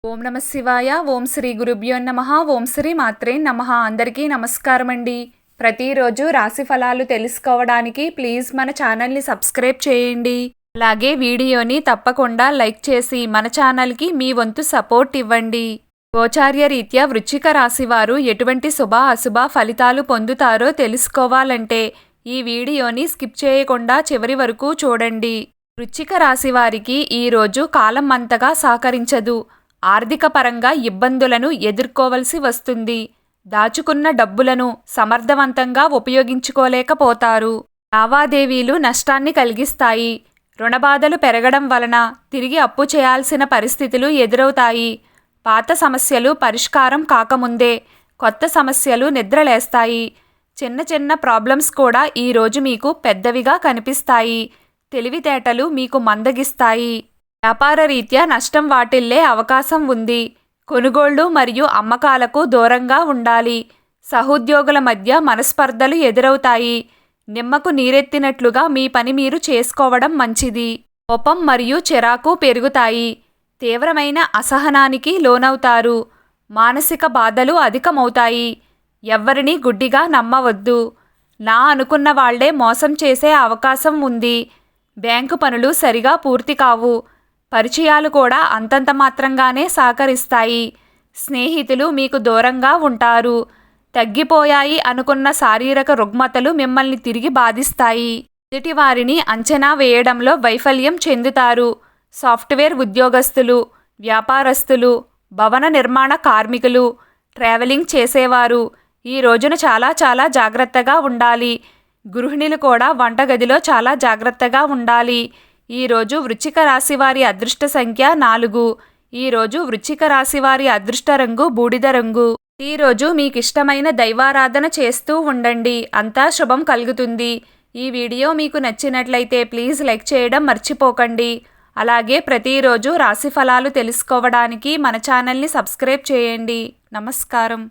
ఓం నమ శివాయ. ఓం శ్రీ గురుభ్యో నమః. ఓం శ్రీ మాత్రే నమః. అందరికీ నమస్కారం అండి. ప్రతిరోజు రాశి ఫలాలు తెలుసుకోవడానికి ప్లీజ్ మన ఛానల్ని సబ్స్క్రైబ్ చేయండి. అలాగే వీడియోని తప్పకుండా లైక్ చేసి మన ఛానల్కి మీ వంతు సపోర్ట్ ఇవ్వండి. గోచార్య రీత్యా వృశ్చిక రాశి వారు ఎటువంటి శుభ అశుభ ఫలితాలు పొందుతారో తెలుసుకోవాలంటే ఈ వీడియోని స్కిప్ చేయకుండా చివరి వరకు చూడండి. వృశ్చిక రాశి వారికి ఈరోజు కాలం అంతగా సహకరించదు. ఆర్థిక పరంగా ఇబ్బందులను ఎదుర్కోవలసి వస్తుంది. దాచుకున్న డబ్బులను సమర్థవంతంగా ఉపయోగించుకోలేకపోతారు. లావాదేవీలు నష్టాన్ని కలిగిస్తాయి. రుణబాధలు పెరగడం వలన తిరిగి అప్పు చేయాల్సిన పరిస్థితులు ఎదురవుతాయి. పాత సమస్యలు పరిష్కారం కాకముందే కొత్త సమస్యలు నిద్రలేస్తాయి. చిన్న చిన్న ప్రాబ్లమ్స్ కూడా ఈరోజు మీకు పెద్దవిగా కనిపిస్తాయి. తెలివితేటలు మీకు మందగిస్తాయి. వ్యాపార రీత్యా నష్టం వాటిల్లే అవకాశం ఉంది. కొనుగోళ్లు మరియు అమ్మకాలకు దూరంగా ఉండాలి. సహోద్యోగుల మధ్య మనస్పర్ధలు ఎదురవుతాయి. నిమ్మకు నీరెత్తినట్లుగా మీ పని మీరు చేసుకోవడం మంచిది. కోపం మరియు చిరాకు పెరుగుతాయి. తీవ్రమైన అసహనానికి లోనవుతారు. మానసిక బాధలు అధికమవుతాయి. ఎవ్వరినీ గుడ్డిగా నమ్మవద్దు. నా అనుకున్న వాళ్లే మోసం చేసే అవకాశం ఉంది. బ్యాంకు పనులు సరిగా పూర్తి కావు. పరిచయాలు కూడా అంతంత మాత్రంగానే సహకరిస్తాయి. స్నేహితులు మీకు దూరంగా ఉంటారు. తగ్గిపోయాయి అనుకున్న శారీరక రుగ్మతలు మిమ్మల్ని తిరిగి బాధిస్తాయి. ఎదుటివారిని అంచనా వేయడంలో వైఫల్యం చెందుతారు. సాఫ్ట్వేర్ ఉద్యోగస్తులు, వ్యాపారస్తులు, భవన నిర్మాణ కార్మికులు, ట్రావెలింగ్ చేసేవారు ఈ రోజున చాలా జాగ్రత్తగా ఉండాలి. గృహిణులు కూడా వంటగదిలో చాలా జాగ్రత్తగా ఉండాలి. ఈరోజు వృశ్చిక రాశివారి అదృష్ట సంఖ్య 4. ఈరోజు వృశ్చిక రాశివారి అదృష్ట రంగు బూడిద రంగు. ఈరోజు మీకిష్టమైన దైవారాధన చేస్తూ ఉండండి. అంతా శుభం కలుగుతుంది. ఈ వీడియో మీకు నచ్చినట్లయితే ప్లీజ్ లైక్ చేయడం మర్చిపోకండి. అలాగే ప్రతిరోజు రాశి ఫలాలు తెలుసుకోవడానికి మన ఛానల్ని సబ్స్క్రైబ్ చేయండి. నమస్కారం.